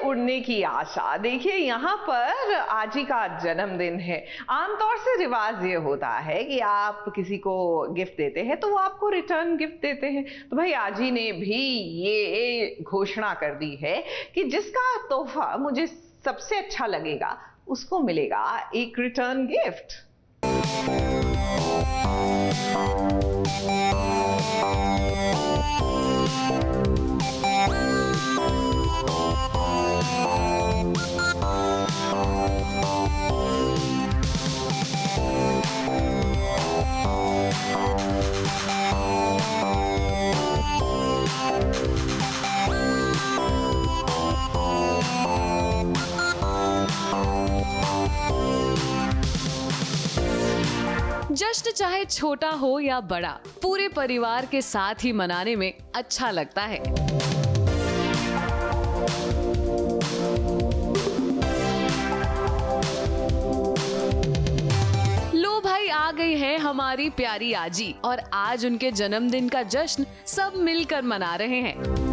उड़ने की आशा। देखिए यहाँ पर आजी का जन्मदिन है। आमतौर से रिवाज ये होता है कि आप किसी को गिफ्ट देते हैं तो वो आपको रिटर्न गिफ्ट देते हैं। तो भाई आजी ने भी ये घोषणा कर दी है कि जिसका तोहफा मुझे सबसे अच्छा लगेगा उसको मिलेगा एक रिटर्न गिफ्ट। जश्न चाहे छोटा हो या बड़ा, पूरे परिवार के साथ ही मनाने में अच्छा लगता है। लो भाई, आ गई है हमारी प्यारी आजी और आज उनके जन्मदिन का जश्न सब मिलकर मना रहे हैं।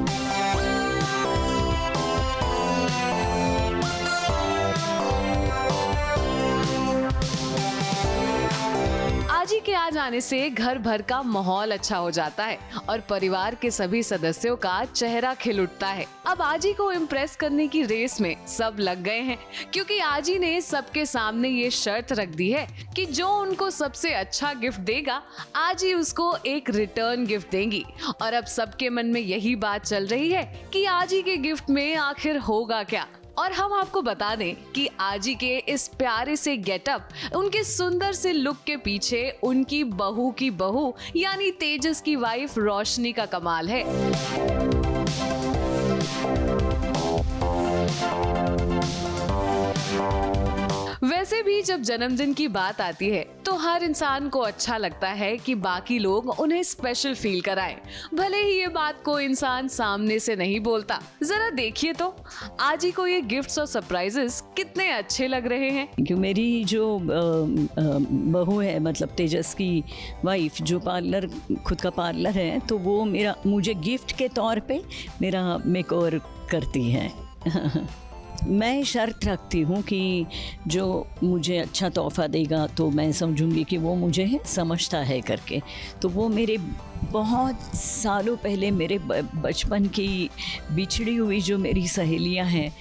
आजी के आ जाने से घर भर का माहौल अच्छा हो जाता है और परिवार के सभी सदस्यों का चेहरा खिल उठता है। अब आजी को इम्प्रेस करने की रेस में सब लग गए हैं, क्योंकि आजी ने सबके सामने ये शर्त रख दी है कि जो उनको सबसे अच्छा गिफ्ट देगा आजी उसको एक रिटर्न गिफ्ट देंगी। और अब सबके मन में यही बात चल रही है कि आजी के गिफ्ट में आखिर होगा क्या। और हम आपको बता दें कि आजी के इस प्यारे से गेटअप, उनके सुंदर से लुक के पीछे उनकी बहू की बहू यानी तेजस की वाइफ रोशनी का कमाल है। वैसे भी जब जन्मदिन की बात आती है तो हर इंसान को अच्छा लगता है कि बाकी लोग उन्हें स्पेशल फील कराएं, भले ही ये बात कोई इंसान सामने से नहीं बोलता। जरा देखिए तो आजी को ये गिफ्ट्स और सरप्राइजेस कितने अच्छे लग रहे हैं। क्योंकि मेरी जो बहू है, मतलब तेजस की वाइफ, जो पार्लर, खुद का पार्लर है, तो वो मुझे गिफ्ट के तौर पे मेरा मेकओवर करती है। मैं शर्त रखती हूँ कि जो मुझे अच्छा तोहफा देगा तो मैं समझूंगी कि वो मुझे समझता है करके। तो वो मेरे बहुत सालों पहले मेरे बचपन की बिछड़ी हुई जो मेरी सहेलियाँ हैं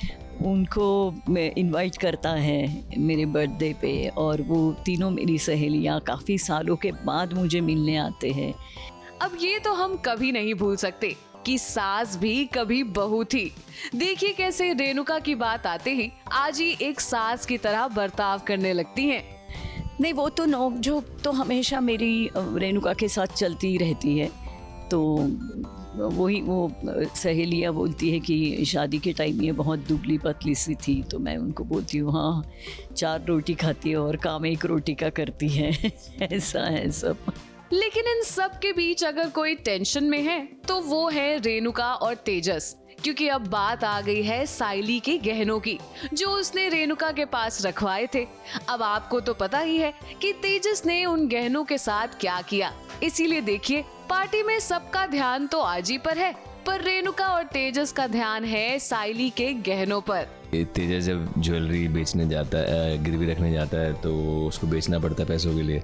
उनको मैं इनवाइट करता है मेरे बर्थडे पे, और वो तीनों मेरी सहेलियाँ काफ़ी सालों के बाद मुझे मिलने आते हैं। अब ये तो हम कभी नहीं भूल सकते कि सास भी कभी बहू थी। देखिए कैसे रेणुका की बात आते ही आजी एक सास की तरह बर्ताव करने लगती हैं। नहीं, वो तो नोक-झोंक तो हमेशा मेरी रेणुका के साथ चलती रहती है। तो वो सहेलियाँ बोलती है कि शादी के टाइम ये बहुत दुबली पतली सी थी, तो मैं उनको बोलती हूँ हाँ 4 रोटी खाती है और काम 1 रोटी का करती है। ऐसा है सब। लेकिन इन सब के बीच अगर कोई टेंशन में है तो वो है रेणुका और तेजस, क्योंकि अब बात आ गई है साइली के गहनों की जो उसने रेणुका के पास रखवाए थे। अब आपको तो पता ही है कि तेजस ने उन गहनों के साथ क्या किया, इसीलिए देखिए पार्टी में सबका ध्यान तो आजी पर है, पर रेणुका और तेजस का ध्यान है साइली के गहनों पर। तेजस जब ज्वेलरी बेचने जाता है, गिरवी रखने जाता है, तो उसको बेचना पड़ता है पैसों के लिए।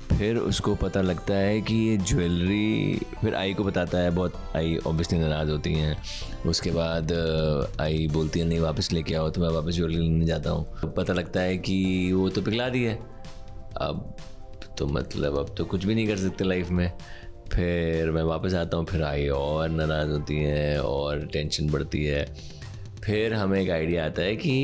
फिर उसको पता लगता है कि ये ज्वेलरी, फिर आई को बताता है। बहुत आई ऑब्वियसली नाराज़ होती हैं। उसके बाद आई बोलती है नहीं वापस लेके आओ, तो मैं वापस ज्वेलरी लेने जाता हूँ। पता लगता है कि वो तो पिघला दी है। अब तो मतलब अब तो कुछ भी नहीं कर सकते लाइफ में। फिर मैं वापस आता हूँ, फिर आई और नाराज़ होती हैं और टेंशन बढ़ती है। फिर हमें एक आइडिया आता है कि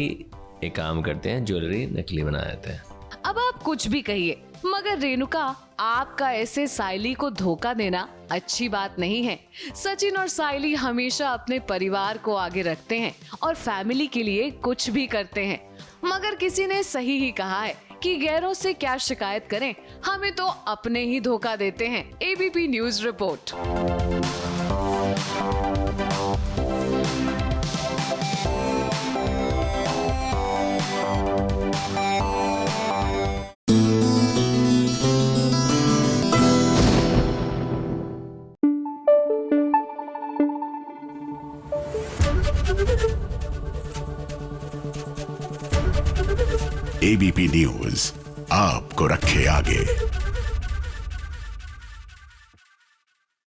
एक काम करते हैं, ज्वेलरी नकली बना देते हैं। अब आप कुछ भी कहिए, मगर रेणुका, आपका ऐसे साइली को धोखा देना अच्छी बात नहीं है। सचिन और साइली हमेशा अपने परिवार को आगे रखते हैं और फैमिली के लिए कुछ भी करते हैं। मगर किसी ने सही ही कहा है कि गैरों से क्या शिकायत करें, हमें तो अपने ही धोखा देते हैं। ABP news report. ABP news आपको रखे आगे।